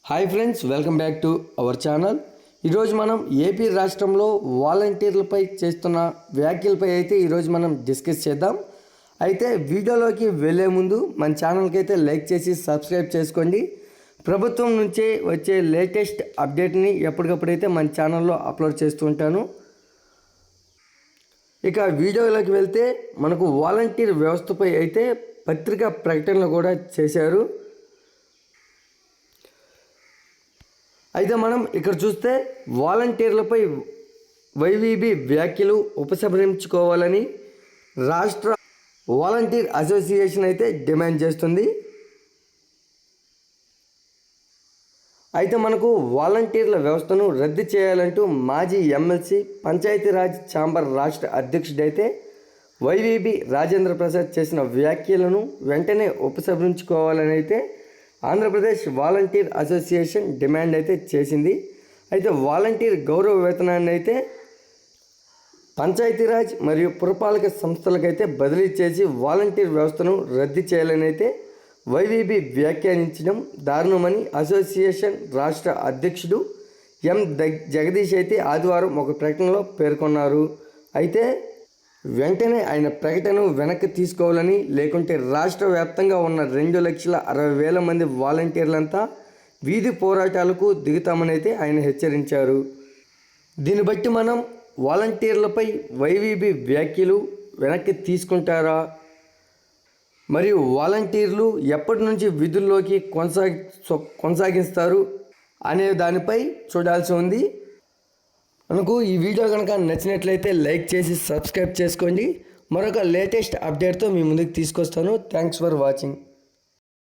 Hi friends, welcome back to our channel. ఈరోజు మనం AP రాష్ట్రంలో వాలంటీర్లపై చేస్తున్న వ్యాఖ్యలపై అయితే ఈరోజు మనం డిస్కస్ చేద్దాం. అయితే వీడియోలోకి వెళ్ళే ముందు మన ఛానల్కి అయితే లైక్ చేసి సబ్స్క్రైబ్ చేసుకోండి. ప్రభుత్వం నుంచే వచ్చే లేటెస్ట్ అప్డేట్ని ఎప్పటికప్పుడైతే మన ఛానల్లో అప్లోడ్ చేస్తూ ఉంటాను. ఇక వీడియోలోకి వెళ్తే మనకు వాలంటీర్ వ్యవస్థపై అయితే పత్రికా ప్రకటనలు కూడా చేశారు. అయితే మనం ఇక్కడ చూస్తే వాలంటీర్లపై వైవీబీ వ్యాఖ్యలు ఉపసంహరించుకోవాలని రాష్ట్ర వాలంటీర్ అసోసియేషన్ అయితే డిమాండ్ చేస్తుంది. అయితే మనకు వాలంటీర్ల వ్యవస్థను రద్దు చేయాలంటూ మాజీ ఎమ్మెల్సీ పంచాయతీరాజ్ ఛాంబర్ రాష్ట్ర అధ్యక్షుడైతే వైవీబీ రాజేంద్ర ప్రసాద్ చేసిన వ్యాఖ్యలను వెంటనే ఉపసంహరించుకోవాలని అయితే ఆంధ్రప్రదేశ్ వాలంటీర్ అసోసియేషన్ డిమాండ్ అయితే చేసింది. అయితే వాలంటీర్ గౌరవ వేతనాన్ని అయితే పంచాయతీరాజ్ మరియు పురపాలక సంస్థలకైతే బదిలీ చేసి వాలంటీర్ వ్యవస్థను రద్దు చేయాలని అయితే వైవీబీ వ్యాఖ్యానించడం దారుణమని అసోసియేషన్ రాష్ట్ర అధ్యక్షుడు ఎం జగదీష్ అయితే ఆదివారం ఒక ప్రకటనలో పేర్కొన్నారు. అయితే వెంటనే ఆయన ప్రకటనను వెనక్కి తీసుకోవాలని, లేకుంటే రాష్ట్ర వ్యాప్తంగా ఉన్న 2,60,000 మంది వాలంటీర్లంతా వీధి పోరాటాలకు దిగుతామని అయితే ఆయన హెచ్చరించారు. దీన్ని బట్టి మనం వాలంటీర్లపై వైవీబీ వ్యాఖ్యలు వెనక్కి తీసుకుంటారా, మరియు వాలంటీర్లు ఎప్పటి నుంచి విధుల్లోకి కొనసాగిస్తారు అనే దానిపై చూడాల్సి ఉంది. మనకు ఈ వీడియో కనుక నచ్చినట్లయితే లైక్ చేసి సబ్స్క్రైబ్ చేసుకోండి. మరొక లేటెస్ట్ అప్డేట్తో మీ ముందుకు తీసుకొస్తాను. Thanks for watching.